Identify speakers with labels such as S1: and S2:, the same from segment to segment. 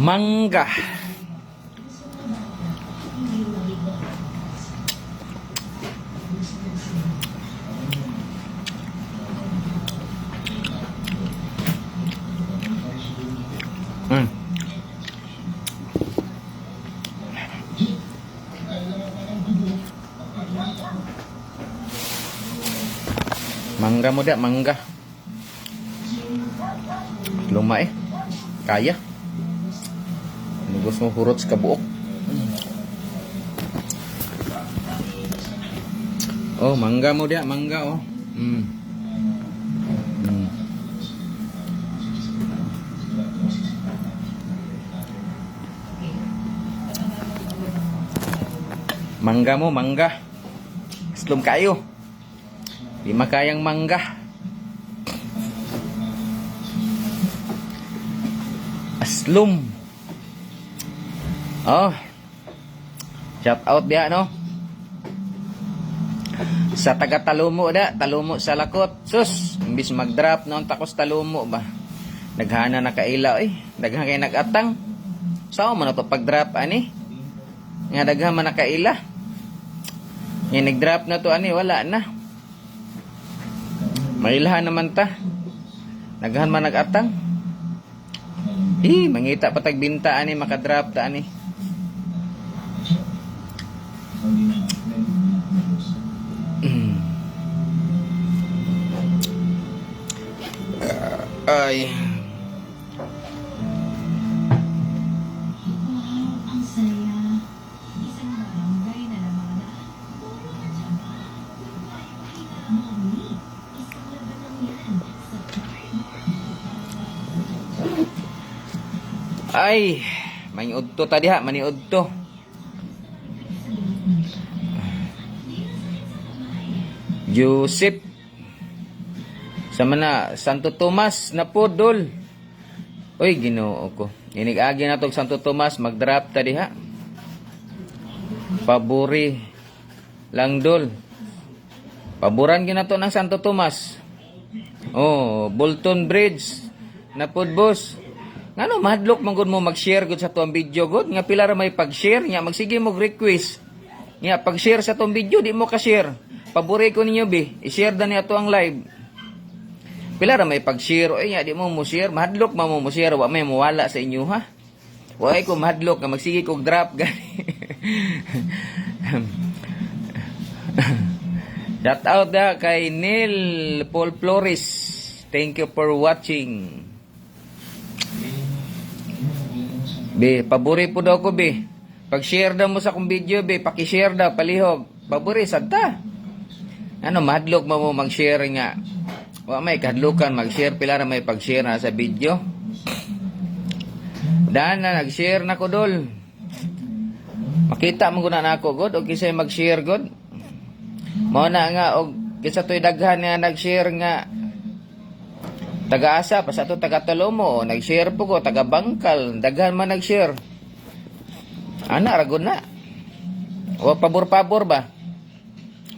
S1: Mangga. Mangga mo dah, mangga. Luma kaya. Gusto mo hurot sa kabuok. Oh, mangga mo dia, mangga oh. Mangga mo, mangga. Aslom kayo. Di makayang mangga. Aslom. Oh. Shout out dia no. Sa taga Talumo da, Talumo sa Lakot. Sus, imbis mag-drop noon takos Talumo ba. Naghana na kaila Daghan kay nag-atang. Sao man to pag-drop ani? Nga daghan man nakaila. Nga nag-drop na to ani wala na. Mailahan naman ta. Naghan man nag-atang. Mangita patag binta ani maka-drop ta ani. Ay. Ay, maniud to tadi ha, maniud to. Joseph sa mana Santo Tomas na podol. Oy, Ginoo ko. Inig-agi na tog Santo Tomas mag-drop ta diha. Pabori lang dol. Paboran gina to ng Santo Tomas. Oh, Bolton Bridge na pod boss. Ngano mahadlok man gud mo mag-share gud sa tuang video gud nga pila ra may pag-share nya magsige mo request. Nya pag-share sa tuang video di mo ka-share. Pabori ko ninyo be, i-share da niya to ang live. Pila ra may pag-share nya di mo mo share, mahadlok man mo share wa may mawala sa inyo ha. Wa ay ko mahadlok nga magsige kog drop gani. Shout out da kay Neil Paul Flores. Thank you for watching. Be, pabori po daw ko be. Pag-share daw mo sa akong video be, paki-share daw palihog. Pabori sad ta. Ano mahadlok mo mag-share nga. Wa may kahadlukan mag-share pila ra may pag-share na sa video. Dan na nag-share na ko dol. Makita mo guna nako god og kisay mag-share god. Mao na nga og kisa toy daghan nga nag-share nga taga-asa pa sa to taga Talumo nag-share po ko taga Bangkal daghan man nag-share. Ana ra gud na. O pabor-pabor ba?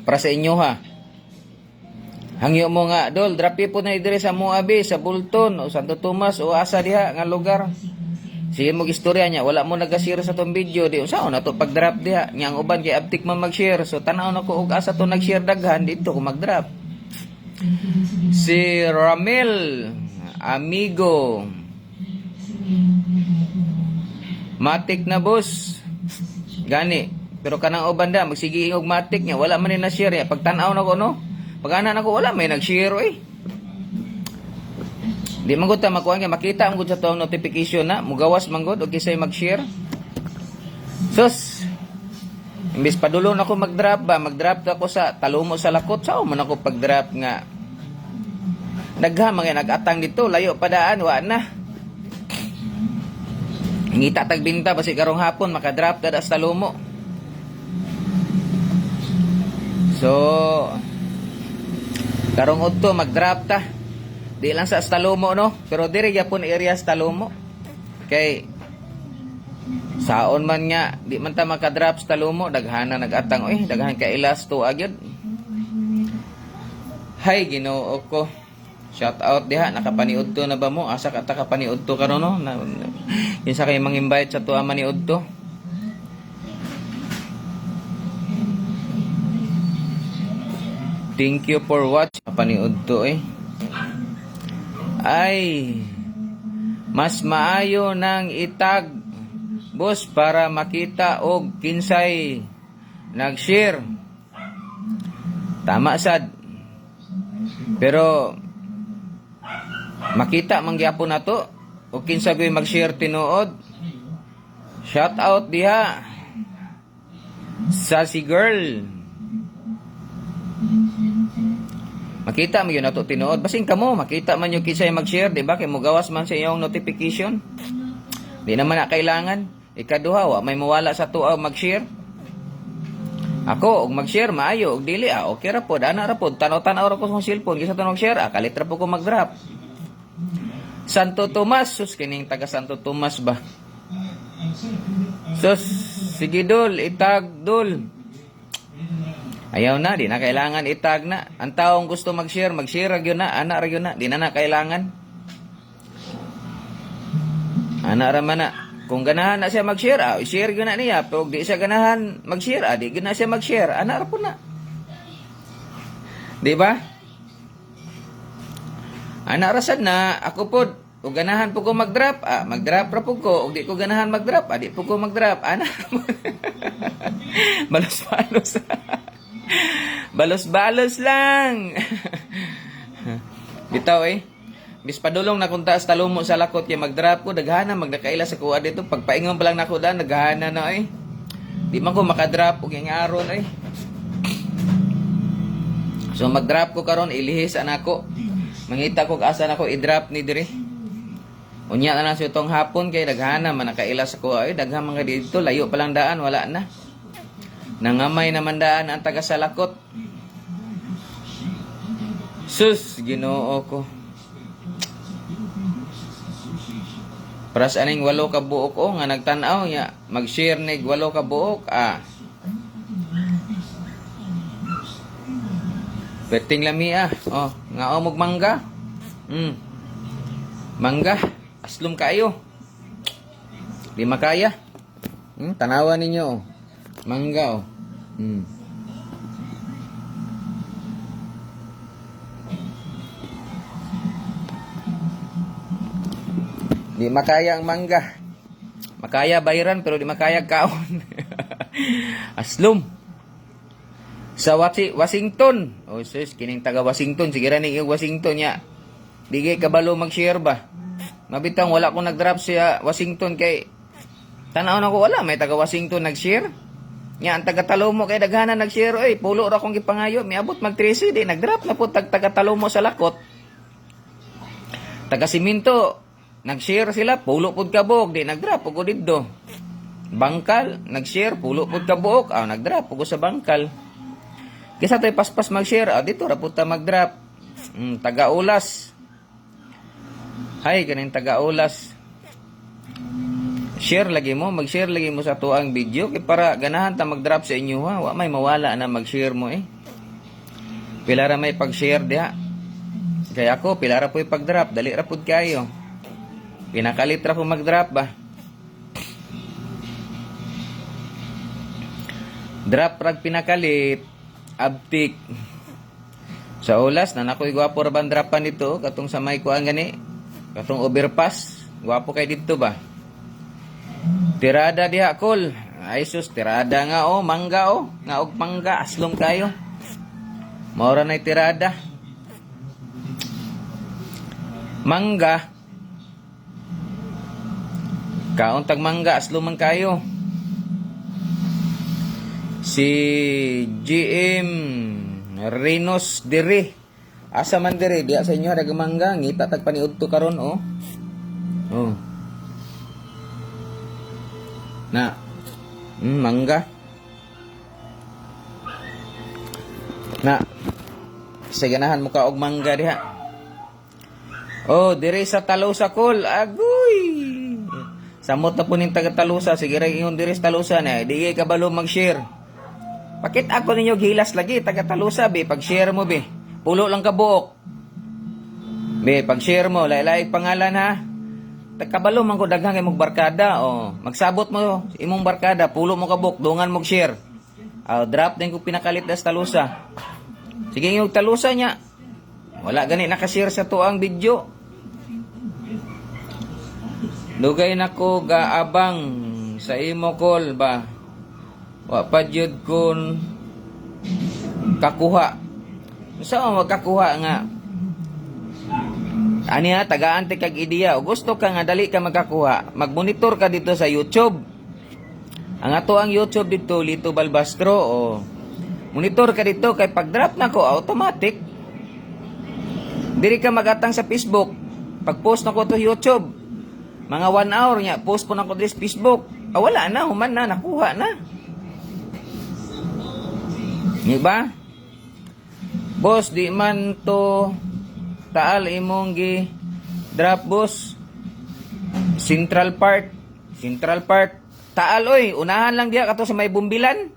S1: Para sa inyo ha. Hangyo mo nga dol drapi po na dire sa Moabe sa Bolton o Santo Tomas o asa diha nga lugar. Sige mo istorya niya wala mo nag-share sa tong video di usaw na to pag-drop diha nya ang uban kay abtik man mag-share so tan-aw na ko og asa to nag-share daghan dito ko mag-drop. Si Ramel amigo matik na boss gani pero kanang uban da magsige og matik nya wala man ni na-share ya pag tan-aw na ko no pag ana na ko wala may nag-share di man gud ta makuha nga makita ang gud sa tuang notification na mugawas man gud og kisay mag-share sus imbis padulon ako mag-drop ba mag-drop ako sa Talumo sa Lakot sao man ako pag-drop nga dagha mga nag-atang dito layo padaan wa na ngita tagbinta basi karong hapon maka-drop kada sa Talumo so karong udto mag-drop ta di lang sa Talumo no pero dire gyapon area sa Talumo kay Saon man nga, di man ta makadrop sa talumo, daghana nagatang, oy, daghan ka ilas to agyod. Hay, Ginoo ko. Shout out diha, nakapaniud to na ba mo? Asa ka ta kapaniud to karon no? Yun sa kay mang-invite sa tuwa maniud to. Thank you for watch. Kapaniud to eh. Ay, mas maayo ng itag boss para makita og kinsay nag-share. Tama sad. Pero makita man gyapon nato og kinsa gyud mag-share tinuod. Shout out diha sa si girl. Makita mo yun nato tinuod. Basing kamo makita man yung kinsay mag-share, di ba? Kay mo gawas man sa iyong notification. Di naman na kailangan. Ikaduha, wa may mawala sa tuaw mag-share. Ako, og mag-share, maayo, og dili, okay ra po, ana ra po, tanaw-tanaw ra ko sa cellphone, kisa to mag-share, kalit ra po ko mag-drop. Santo Tomas, sus, kining taga Santo Tomas ba? Sus, sige dul, itag dul. Ayaw na, di na kailangan itag na. Ang taong gusto mag-share, mag-share ra gyud na, ana ra gyud na, di na kailangan. Ana ra man na. Kung ganahan na siya mag-share, i-share gyud na niya. Pero di siya ganahan mag-share, di gyud na siya mag-share. Ana ra po na. Di ba? Ana ra sad na, ako pod, kung ganahan po ko mag-drop, mag-drop ra po ko. Kung di ko ganahan mag-drop, di po ko mag-drop. Ana ra po. Balos-balos. Balos-balos lang. Bitaw eh. Bis padulong na kunta sa talumo sa lakot kay mag-drop ko, daghana magdakaila sa kuha dito. Pagpaingon pa lang nako da, daghana na eh. Di man ko makadrop og yung aron eh. So mag-drop ko karon, ilihis anako. Mangita ko asa nako i-drop ni dire. Unya na lang sa itong hapon kay daghana man nakaila sa kuha eh. Daghan mga dito, layo pa lang daan, wala na. Nangamay naman daan ang taga sa lakot. Sus, Ginoo ko. Pras aning 8 ka buok nga nagtan-aw nya mag-share nig 8 ka buok Beting lami nga omog mangga. Mangga, aslom kayo. Di makaya. Tanawan ninyo mangga Di makaya ang mangga. Makaya bayaran pero di makaya kaon. Aslom. Sa Washington. Oh sis, kining taga Washington. Sige ra ning Washington nya. Di kabalo mag-share ba? Mabitang wala ko nag-drop sa Washington kay tanaw na ko wala may taga Washington nag-share. Nya ang taga Talomo kay daghana nag-share oy. Pulo ra kong gipangayo, miabot mag 13 di nag-drop na po taga Talomo sa lakot. Taga Siminto nag-share sila, pulo pud kabog, di nag-drop ko didto. Bangkal, nag-share, pulo pud kabog, nag-drop ko sa bangkal. Kisa to'y paspas mag-share, dito ra pud ta mag-drop. Taga-Ulas. Hay, kaning taga-Ulas. Share lagi mo, mag-share lagi mo sa tuang video, kay para ganahan ta mag-drop sa inyo ha. Wa may mawala na mag-share mo eh. Pila ra may pag-share diha. Kaya ako, pila ra po'y pag-drop, dali ra pud kayo. Pinakalit ra po mag-drop ba? Drop rag pinakalit. Abtik. Sa Ulas, nanakoy gwapo ra bang dropan dito. Katong sa may kuan gani. Katong overpass. Gwapo kay dito ba? Tirada diha kol. Ay sus, tirada nga mangga Nga og mangga, aslom kayo. Maura na tirada. Mangga. Kauntag mangga, aslo man kayo. Si GM Renos dire. Asa man dire, diya sa inyo dagang mangga, ngita tag paniud to karon Na. Mangga. Na. Sa ganahan mo ka og mangga diha. Dire sa Talosa Kol. Agoy. Samot na po ning taga Talusa, sige ra ingon diri sa Talusa na, di ka kabalo mag-share. Pakit ako ninyo gilas lagi taga Talusa be, pag-share mo be. Pulo lang ka buok. Be, pag-share mo, laylay pangalan ha. Kabalo man ko daghang imong barkada o magsabot mo imong barkada, pulo mo ka buok, dungan mo share. Drop din ko pinakalit sa Talusa. Sige yung Talusa nya. Wala gani naka-share sa tuang video. Dugay nako gaabang sa imo call ba. Wa pa jud kun kakuha. Sa magkakuha nga. Ani ha, tagaan ti kag ideya. O gusto ka nga dali ka magkakuha, magmonitor ka dito sa YouTube. Ang ato ang YouTube dito, Lito Balbastro, o monitor ka dito kay pag-drop na ko, automatic. Diri ka magatang sa Facebook. Pag-post na ko to YouTube, mga 1 hour niya, post po na ko sa Facebook. Wala na, human na, nakuha na. Di ba? Boss, di man to taal imong gi drop boss. Central Park taal oy, unahan lang diha kato sa may bumbilan.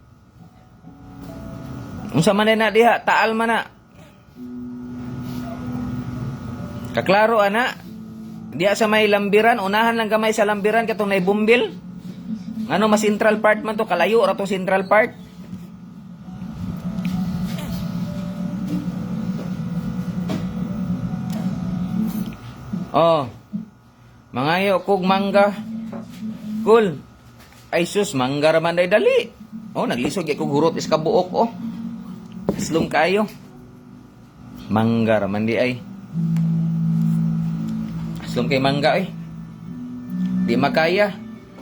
S1: Unsa man na diha, taal man na. Kaklaro ana. Diha sa may lambiran, unahan lang gamay sa lambiran katong nay bumbil. Ngano mas Central Park man to, kalayo ra to Central Park. Oh, mangayo kog mangga. Cool. Ay sus, mangga raman day dali. Oh, naglisod kog hurot is kabuok oh. Islong kayo. Mangga raman di ay. Islong kay mangga eh. Di makaya.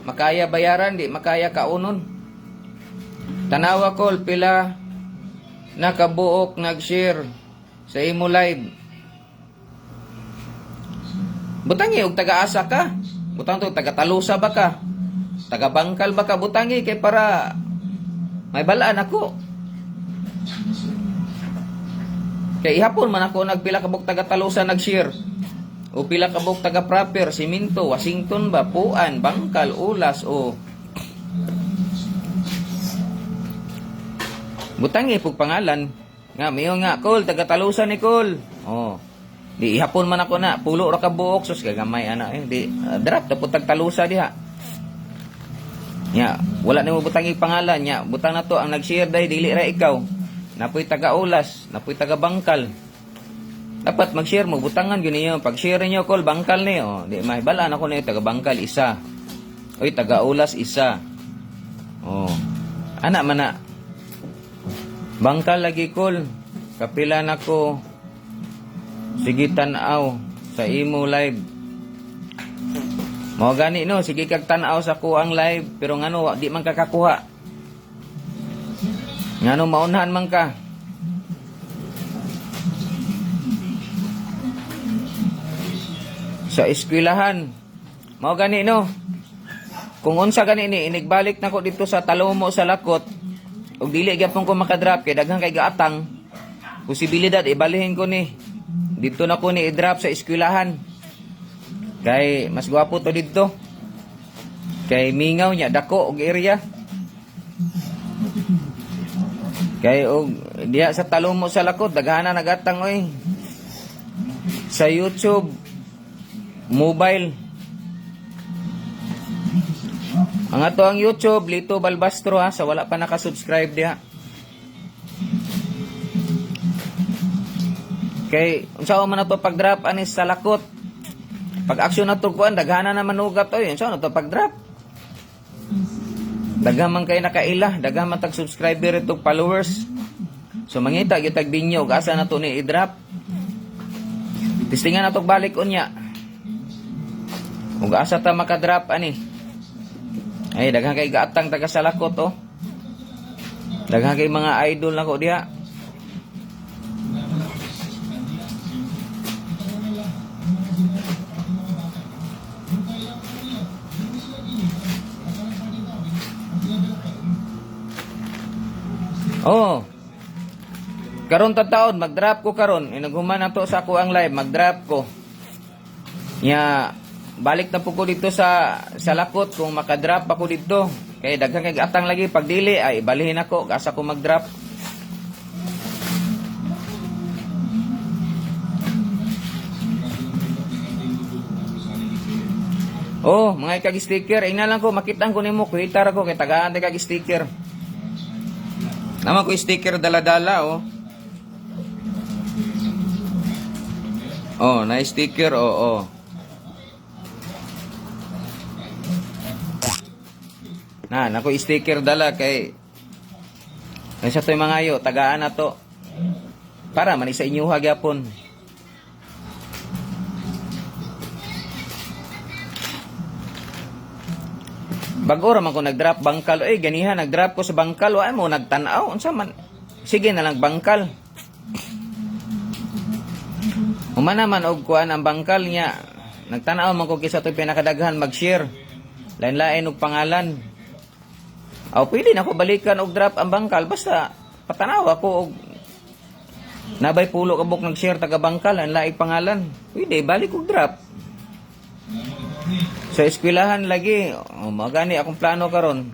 S1: Makaya bayaran, di makaya kaunon. Tanawa kol pila nakabuok nag-share sa imo live. Butangi og taga-asa ka. Butang to taga-Talusa ba ka? Taga-Bangkal ba ka? Butangi kay para may balaan ako. Kay ihapon man ako nagpila ka buk taga-Talusa nag-share. O pila ka buk taga-Proper, Siminto, Washington ba, Puan, Bangkal, Ulas o butangi pug pangalan. Nga miyo nga Col, taga-Talusa ni Col. Oh. Di ihapon man ako na pulo ra ka buok sus gagamay ana di drop ta putag Talusa diha. Nya wala nimo butangi pangalan nya butang na to ang nag-share dai dili ra ikaw. Napoy taga Ulas, napoy taga Bangkal. Dapat mag-share mo butangan gyud niyo pag-share niyo Col Bangkal ni di mahibalaan ako ni taga Bangkal isa. Oy taga Ulas isa. Oh. Ana man na. Bangkal lagi Col. Kapila nako. Sige tan-aw sa imo live. Mao gani no, sige kag tan-aw sa kuang live pero ngano di man ka kakuha. Ngano maunhan man ka. Sa eskwelahan. Mao gani no. Kung unsa gani ni inigbalik nako dito sa Talomo sa Lakot ug dili gyapon ko makadrop kay daghang kay gaatang. Posibilidad ibalihin ko ni. Dito na ko ni i-drop sa eskwelahan. Kay mas gwapo to dito. Kay mingaw niya dako og area. Kay og diha sa Talomo sa Lakot daghana nagatang oy. Sa YouTube mobile. Ang ato ang YouTube Lito Balbastro ha, sa wala pa naka-subscribe diha. Kay unsa man na to pag-drop anis sa Lakot. Pag action na to kuan daghana na manugat oy. Unsa na to pag-drop? Daghan man kay nakaila, daghan man tag subscriber ito followers. So mangita gyud tag binyo ug asa na to ni i-drop. Tistingan na to balik unya. Ug asa ta maka-drop ani. Ay daghan kay gaatang taga sa Lakot oh. Daghan kay mga idol nako diha. Oh. Karon ta taon mag-drop ko karon. Inaghuman na to sa ako ang live, mag-drop ko. Nya balik na po ko dito sa lakot kung makadrop ako dito. Kaya daghang kay atang lagi pag dili ay balihin ako asa ko magdrop. Oh, mga kag-sticker, ina lang ko makitaan ko nimo kuitar ko kay tagaan kag sticker. Naman ko sticker dala-dala oh. Oh, na sticker oh. Nako sticker dala kay sa to'y mga yo tagaan na to. Para man sa inyo hagyapon. Bago ra man ko nag-drop bangkal. Ganiha nag-drop ko sa bangkal. Ay mo nagtanaw. Unsa man? Sige na lang bangkal. Humana man og kuan ang bangkal niya. Nagtanaw man ko kisa to'y pinakadaghan mag-share. Lain-lain og pangalan. Aw pwede na ko balikan og drop ang bangkal basta patanaw ako og nabay pulo kabuk nag-share taga bangkal ang laing pangalan. Pwede balik og drop. Sa eskwelahan lagi, magani akong plano karon.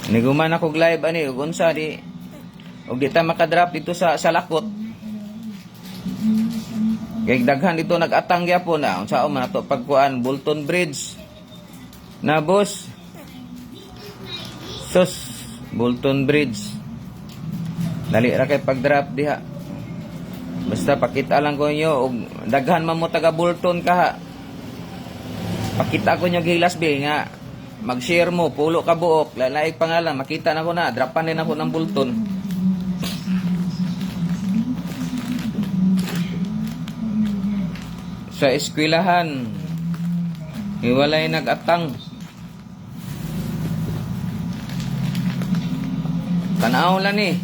S1: Niguman ako live ani ug unsa di ug di ta makadrop dito sa lakot. Kay daghan dito nag-atang gyapon na unsa man ato pagkuan Bolton Bridge. Na boss. Sus, Bolton Bridge. Dali ra kay pag-drop diha. Basta pakita lang ko inyo og daghan man mo taga Bolton ka. Pakita ko nyo gilas be nga mag-share mo, pulo ka buok, lalaig pangalan, makita na ko na, dropan din ako ng Bolton. Sa eskwelahan, hiwalay nag-atang. Tanaw lang eh.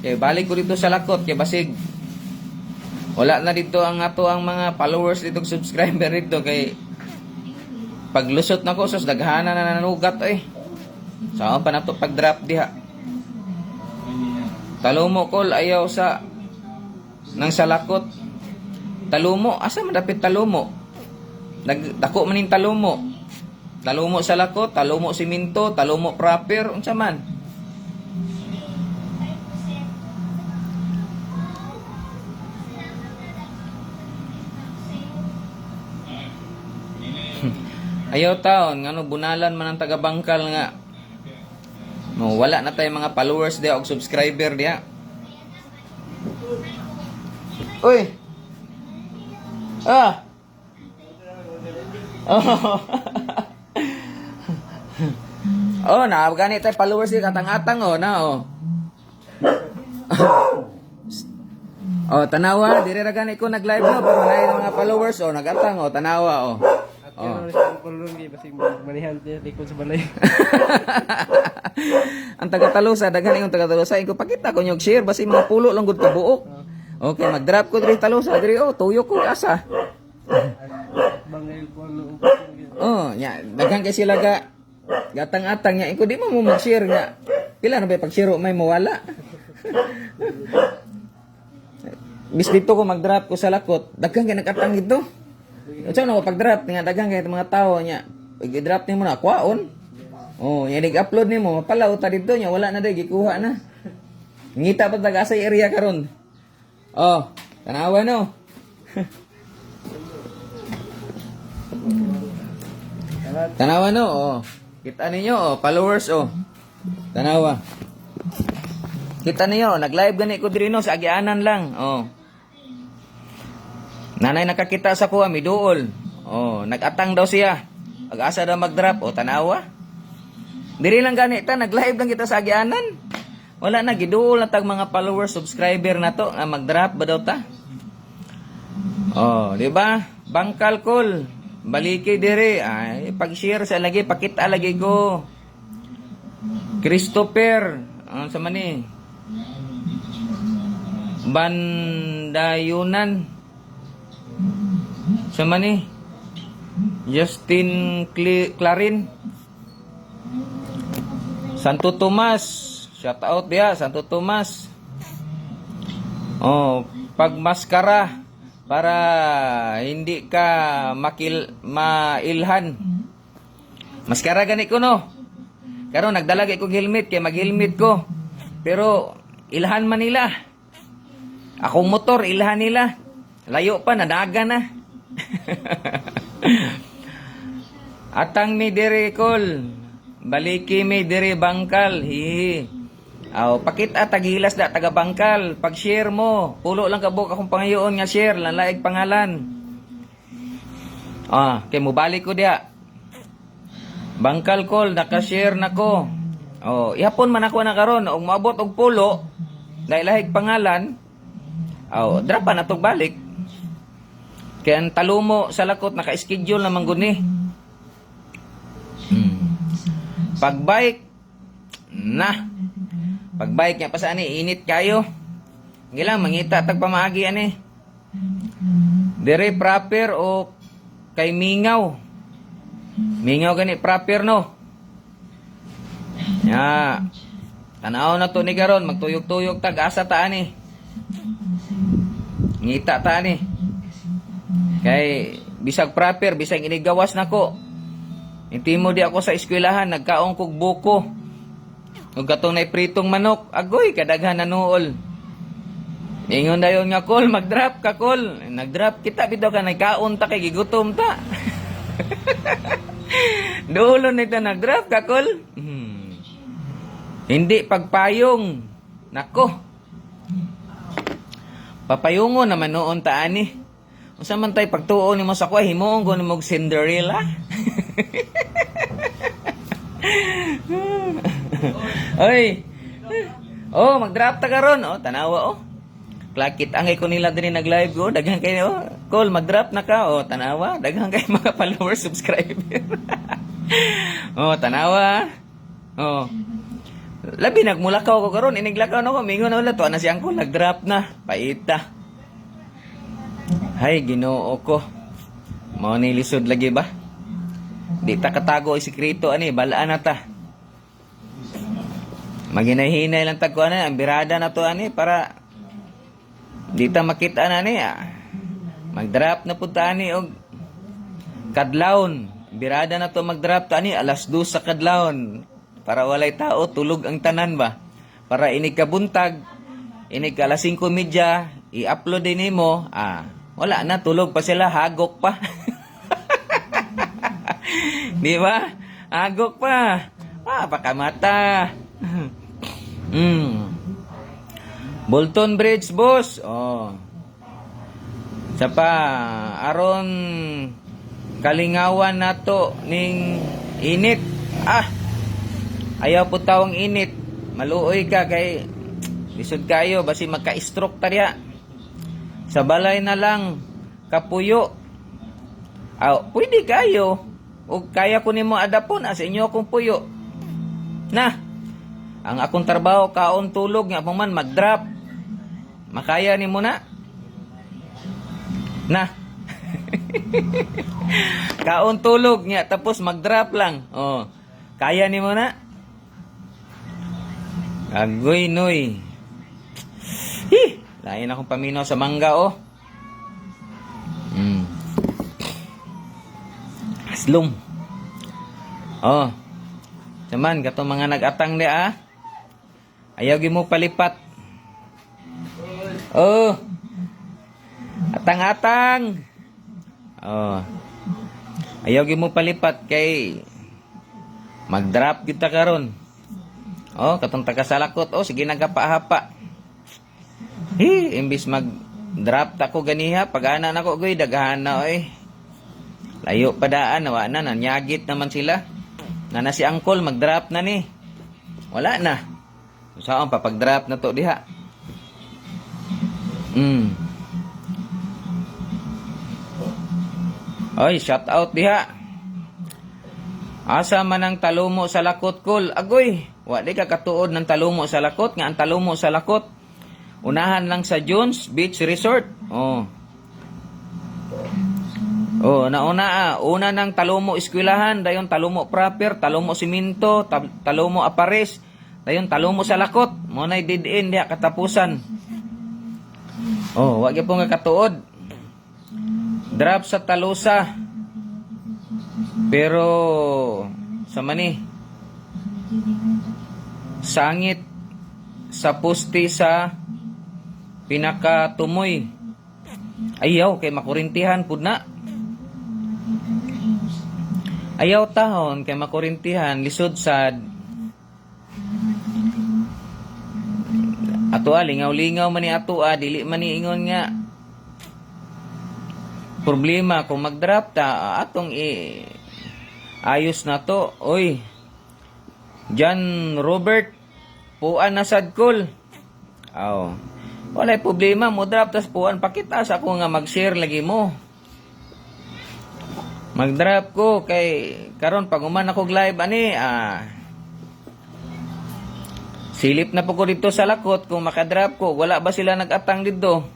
S1: Kaya balik ko dito sa lakot, kaya basig. Wala na dito ang ato ang mga followers dito, subscriber dito, kay paglusot na ko, sus, daghana na nanugat eh. Saan pa na to pag-drop diha. Talumo kol, ayaw sa nang salakot. Talumo, asa man dapit talumo? Dako maning talumo. Talumo sa lakot, talumo siminto, talumo proper, unsa man. Ayaw taon, ngano bunalan man ang taga-bangkal nga. No, wala na tay mga followers diha og subscriber diha. Uy. Ah. Oh, na gani tay followers diha katang-atang oh na oh. Oh, tanawa, dire ra gani ko nag-live no pero na mga followers oh nagatang oh tanawa oh. Oh.
S2: Manihan niya likod sa balay.
S1: Ang taga-Talusa, daghan yung taga-Talusa, ko pakita ko nyog share basi mga pulo lang gud ka buok. Okay, mag-drop ko diri Talusa, diri oh, tuyo ko asa.
S2: Bangay ko ano.
S1: Oh, nya, daghan kay sila ga gatang-atang nya, ko di mo mag-share nga. Pila na ba pag-share may mawala. Bis dito ko mag-drop ko sa lakot, daghan kay nag-atang dito. So na pag-drop nga daghang kay mga tawo nya. Pag-drop nimo na kwaon. Oh, nya dig-upload nimo, mapalaw ta dito nya wala na day gikuha na. Ngita pa taga sa area karon. Oh, tanawa no. Tanawa no. Oh. Kita ninyo oh, followers oh. Tanawa. Kita ninyo, nag-live gani ko diri no sa agianan lang. Oh. Nanay nakakita sa kuha, miduol. Oh, nag-atang daw siya. Ag-asa daw mag-drop. O, tanawa. Diri lang ganita, nag-live lang kita sa agianan. Wala na, giduol na tag mga followers, subscriber na to. Nga mag-drop ba daw ta? Oh, di ba? Bangkal call. Baliki diri. Ay, pag-share sa lagi, pakita lagi ko. Christopher. Sa mani? Bandayunan. Sa mani? Justin Clarin. Santo Tomas. Shout out dia, Santo Tomas. Oh, pagmaskara. para hindi ka mailhan. Maskara gani ko no. Karon nagdalag ko helmet kay mag-helmet ko. Pero ilhan man nila. Akong motor ilhan nila. Layo pa nadaga na. Atang mi dire kol. Baliki mi dire bangkal. Hihi. Aw, pakita tagilas da taga bangkal. Pag share mo, pulo lang kabuk akong pangayoon nga share, lalaig pangalan. Kay mo balik ko dia. Bangkal kol naka-share nako. Ihapon man ako na karon og maabot og pulo, dahil lahig pangalan. Drapa na tog balik. Kaya ang talumo sa lakot naka-schedule naman guni. Pagbike na. Pagbike niya pa sa ani, init kayo. Gilang mangita tag pamaagi ani. Dire proper o kay Mingaw. Mingaw gani proper no. Ya. Tanaw na to ni karon magtuyok-tuyok tag asa ta ani. Ngita ta ani. Kay bisag proper, bisag inigawas nako. Intimo di ako sa eskwelahan, nagkaong kog buko. Ug katunay pritong manok, agoy kadaghan na nuol. Ingon dayon nga kol, mag-drop ka kol. Nag-drop kita bitaw ka nagkaon ta kay gigutom ta. Dulo nito nag-drop ka kol. Hindi pagpayong. Nako. Papayungon naman noon ta ani. Unsa man tay pagtuon nimo sa kuha himuon ko nimo Cinderella. Oy. Mag-drop ta karon. Tanawa Klakit angay ko nila din nag-live ko. Daghan kayo. Call, mag-drop na ka. Tanawa. Daghan kayo mga followers, subscriber. Tanawa. Labi nagmulakaw ko karon. Iniglakaw na ko. Mingon na wala. Tuwa na siyang ko. Nag-drop na. Paita. Hay, Ginoo ko. Mao ni lisod lagi ba? Di ta katago ay sikreto ani. Balaan na ta. Maghinay-hinay lang tagko ani. Ang birada na to ani. Para di ta makita na ni. Mag-drop na punta ani. Og kadlawon. Birada na to mag-drop ta ani. 2:00 sa kadlawon. Para walay tao. Tulog ang tanan ba? Para inig kabuntag. Inig ka 5:30. I-upload din mo. Wala na. Tulog pa sila. Hagok pa. Di ba? Agok pa. Pakamata. Bolton Bridge, boss. Sa pa, aron kalingawan nato ning init. Ayaw po tawang init. Maluoy ka kay lisod kayo basi magka-stroke tarya. Sa balay na lang kapuyo. Pwede kayo. O kaya ko nimo adapon sa inyo akong puyo. Na. Ang akong trabaho kaon tulog nga man mag-drop. Makaya nimo na. Na. Kaon tulog nga tapos mag-drop lang. Kaya nimo na. Agoy noy. Lain akong paminaw sa mangga Aslom. Saman katong mga nag-atang di ayaw gi mo palipat. Atang-atang. Ayaw gi mo palipat kay mag-drop kita karon. Katong taga-salakot. Sige nagapahapa. Imbis mag-drop ta ko ganiha pag-ana nako goy daghan na Layo pa daan, nawa na, nanyagit naman sila. Na si Angkol, mag-drop na ni. Wala na. Saan, papag-drop na to diha. Shout out diha. Asa man ang talumo sa lakot, Kol. Agoy, wala ka katuod ng talumo sa lakot. Nga ang talumo sa lakot, unahan lang sa Jones Beach Resort. Nauna una ng talumo eskwelahan, dayon talumo proper, talumo siminto, talumo apares, dayon talumo sa lakot. Mo nay dead end diha katapusan. Wa gyud po nga katuod. Drop sa Talusa. Pero sa mani sangit sa pusti sa pinakatumoy. Ayaw kay makurintihan pud na. Ayaw tahon kay makurintihan lisod sad. Ato lingaw-lingaw man ni ato dili man ni ingon nga problema kung mag-drop ta atong ayos na to. Oy, John Robert, puan na sad call. Aw. Walay problema mo drop tas puan pakita sa ako nga mag-share lagi mo. Mag-drop ko kay karon pag uman ako live ani silip na po ko dito sa lakot kung maka-drop ko. Wala ba sila nag-atang dito?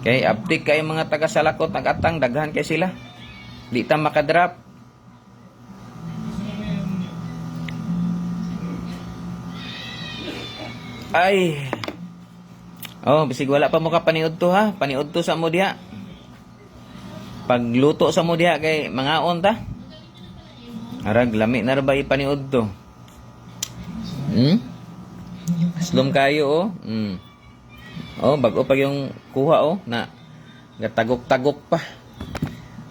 S1: Kay uptick kay mga taga sa lakot nag-atang daghan kay sila. Di ta maka-drop. Ay. Oh, bisig wala pa mo ka paniud to ha. Paniud to sa mo diha. Pagluto sa mo diha kay mangaon ta. Arag lami na ra ba ipaniud to? Aslom kayo Oh, bago pa yung kuha na gatagok-tagok pa.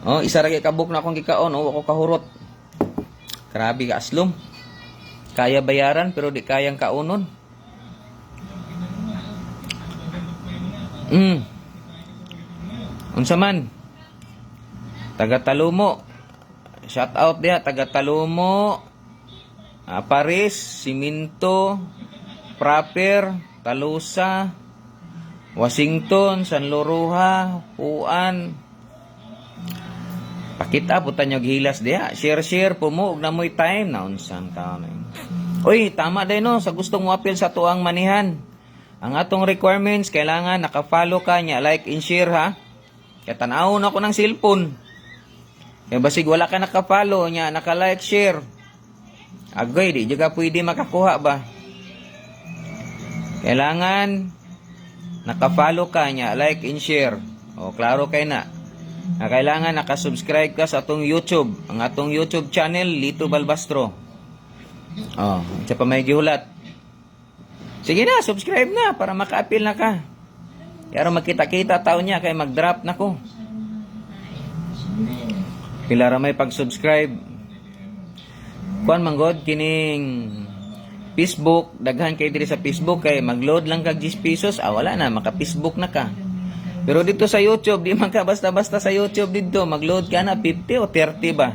S1: Oh, isa ra kay kabuk na akong gikaon ako kahurot. Grabe ka aslom. Kaya bayaran pero di kayang kaunon. Unsa man? Taga Talumo. Shout out diha taga Talumo. Paris, Siminto, Proper, Talusa, Washington, San Loruja, Puan. Pakita po tanyo gihilas diha. Share po mo. Ug na mo'y time na unsang taon. Uy, tama din no. Sa gustong mo appeal sa tuang manihan. Ang atong requirements, kailangan naka-follow ka niya. Like and share ha. Kaya tanawon ako ng cellphone. Kaya basig wala ka naka-follow niya. Naka-like, share. Agoy, di juga pwede makakuha ba? Kailangan naka-follow ka niya. Like and share. O, klaro kay na. Kailangan naka-subscribe ka sa atong YouTube. Ang atong YouTube channel, Lito Balbastro. Oh, siya pa may gihulat. Sige na, subscribe na para maka-appeal na ka. Kaya magkita-kita taon niya kaya mag-drop na ko. Pila ra may pag-subscribe. Kuan manggod kining Facebook, daghan kay diri sa Facebook kay mag-load lang kag 10 pesos, wala na maka-Facebook na ka. Pero dito sa YouTube, di man ka basta-basta sa YouTube dito, mag-load ka na 50 o 30 ba?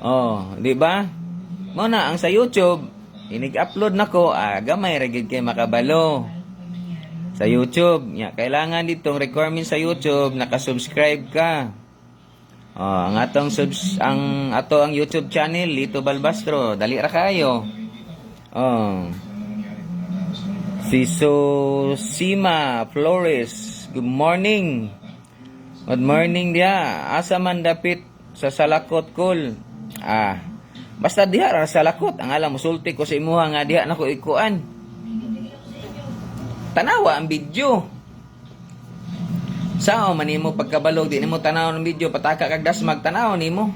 S1: Oh, di ba? Mo na ang sa YouTube, inig-upload nako, gamay ra gid kay makabalo. Sa YouTube, kailangan ditong requirement sa YouTube, naka-subscribe ka. Oh, ang ang YouTube channel Lito Balbastro, dali ra kayo. Oh. Si Sima Flores, good morning. Good morning dia. Asa man dapit sa Salakot kol. Basta diha ra sa Salakot. Ang alam musulti ko sa imuha nga diha nako ikuan. Tanawa ang video. Sao man nimo pagkabalog di nimo tanaw ng video pataka kag dasmag tanaw nimo.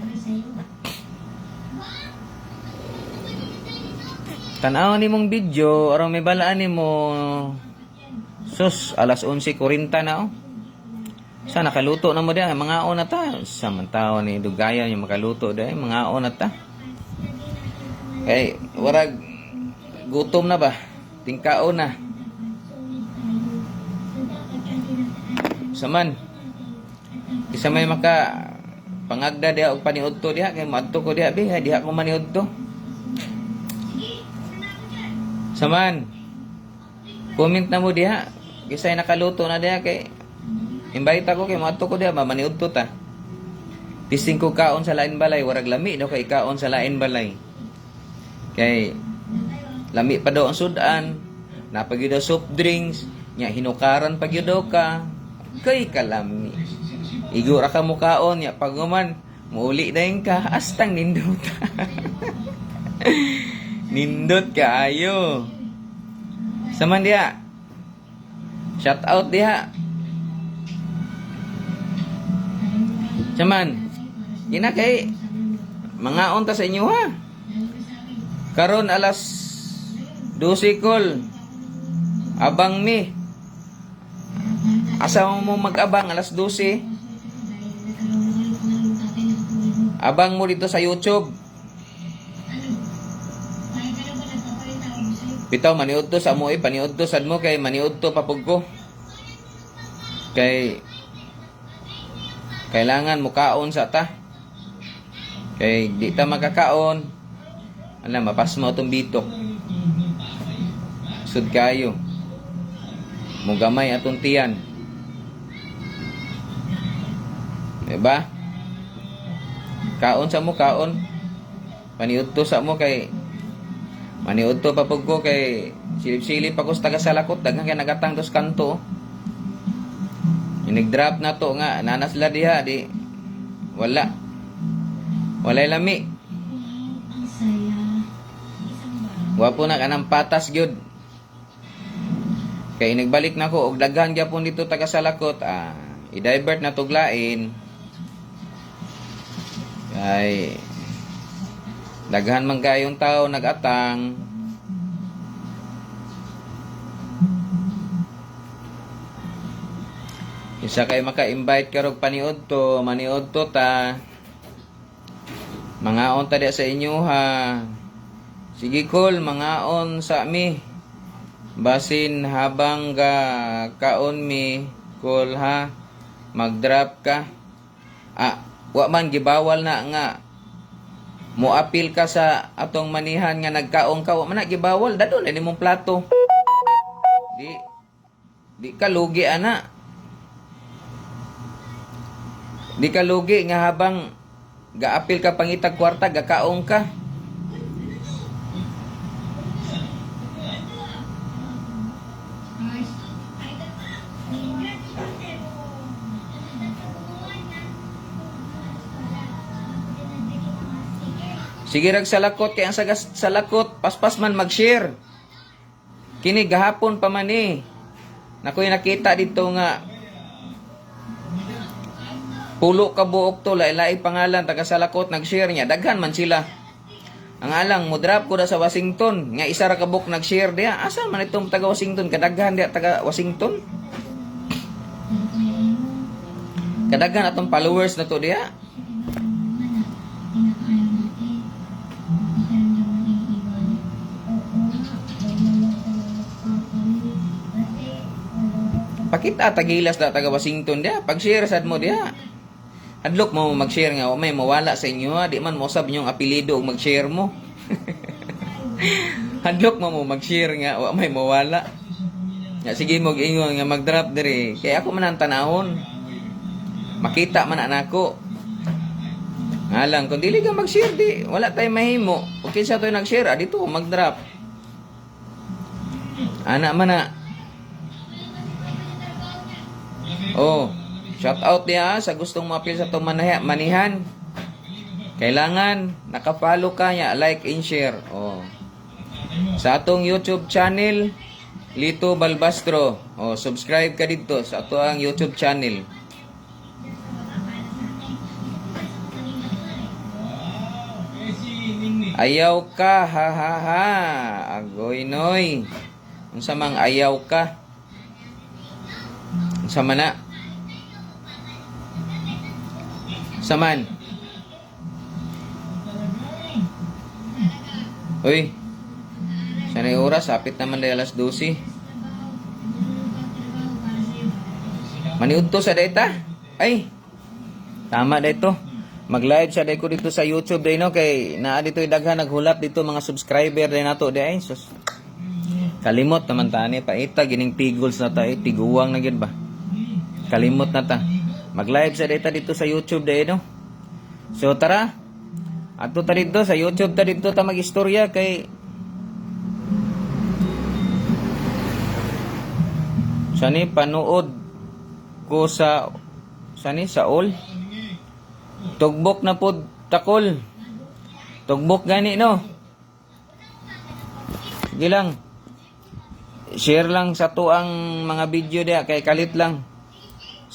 S1: Tanaw nimong video aron may balaan nimo. Sus, alas 11:40 na Sa nakaluto na mo diyan mga na ta. Sa man tawo ni dugayan yung makaluto diyan mga na ta. Kay warag gutom na ba? Tingkao na. Saman. Isa may maka pangagda diha og paniudto diha kay maadto ko diha diha ko maniudto. Saman. Comment na mo diha. Kisay nakaluto na diha kay invite ako kay maadto ko diha maniudto ta. Pising ko kaon sa lain balay warag lami no kay kaon sa lain balay. Kay lami pa daw ang sudan, napagid daw soft drinks, nya hinukaran pag daw ka. Kay kalami. Igura ka mo kaon nya paguman muuli dayon ka astang nindot. Nindot ka ayo. Saman dia. Shout out dia. Saman, ina kay mga unta sa inyo ha. Karon alas 12 kol. Abang mi. Asa mo mag-abang alas 12? Abang mo dito sa YouTube. Bitaw maniud to sa mo paniud to sad mo kay maniud to papug ko. Kay kailangan mo kaon sa ta. Kay di ta makakaon. Ala mapas mo tong bitok. Sud kayo. Mo gamay atong tiyan. Diba? Kaon sa mo kaon. Paniud to sa mo kay maniud to papug ko kay silip-silip ako sa taga Salakot daghan kay nagatang dos kanto. Nag-drop na to nga nanas la diha di wala lami. Wapo na kanang patas gyud. Kay nagbalik na ko og daghan gyapon dito taga Salakot i-divert na tuglain. Kay daghan man kayong tao nagatang. Isa kay maka-invite karog maniud to ta. Mangaon ta sa inyo ha. Sige kol, mangaon sa mi. Basin habang kaon mi kol ha. Mag-drop ka. Wa man gibawal na nga. Moapil ka sa atong manihan nga nagkaon ka, wa man na gibawal dadon ani mong plato. Di ka lugi ana. Di ka lugi nga habang gaapil ka pangitag kwarta, gakaong ka. Sige rag Salakot kay ang Salakot paspas man mag-share. Kini gahapon pa man Nakoy nakita dito nga pulo ka buok to, lailai pangalan, taga Salakot, nag-share niya. Daghan man sila. Ang alang, mo drop ko na sa Washington. Nga isa ra ka buok nag-share diya. Asa man itong taga Washington? Kadaghan diya taga Washington. Kadaghan atong followers na to diya. Pakita tagilas na taga Washington diya. Pag-share sad mo diya. Hadlok mo mag-share nga, may mawala sa inyo ha. Di man mo sab yung apelido og mag-share mo. Hadlok mo mag-share nga, may mawala. Ya, sige mo ingon nga mag-drop diri. Kaya ako man ang tanahon. Makita man anako. Nga lang, kung dili ka mag-share di, wala tayong mahimo. Okay sa to nag-share, dito mag-drop. Ana man na. Oh, shout out niya sa gustong mapil sa itong manihan. Kailangan naka-follow ka niya, like and share. Oh. Sa atong YouTube channel, Lito Balbastro. Oh, subscribe ka dito sa atong YouTube channel. Ayaw ka, ha ha ha. Agoy noy. Unsa mang ayaw ka? Unsa man na? Saman. Uy. Sana yung oras, apit naman dahil alas 12. Maniud to sa data? Ay. Tama dito. Mag-live sa ko dito sa YouTube day no kay naa dito daghan naghulap dito mga subscriber day nato day sus. Kalimot naman tani paita gining pigols na ta tiguwang na gid ba. Kalimot na ta. Mag-live sa dito sa YouTube day no. So tara. Ato ta dito sa YouTube ta dito ta mag-istorya kay sani panood ko sa all. Tugbok na pod takol. Tugbok gani no. Sige lang. Share lang sa to ang mga video dia kay kalit lang.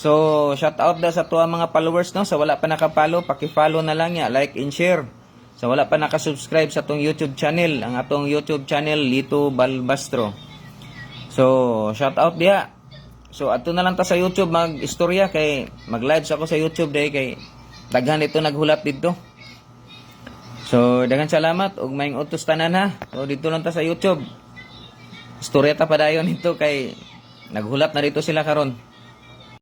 S1: So, shout out da sa tuwa mga followers no. Sa wala pa nakapalo, paki-follow na lang ya, like and share. Sa wala pa nakasubscribe sa atong YouTube channel, ang atong YouTube channel Lito Balbastro. So, shout out diha. So, ato na lang ta sa YouTube mag-istorya kay mag-live sa ako sa YouTube day kay daghan ito naghulat dito. So, daghan salamat ug maayong utos tanan ha. So, dito lang ta sa YouTube. Istorya ta padayon ito kay naghulat na dito sila karon.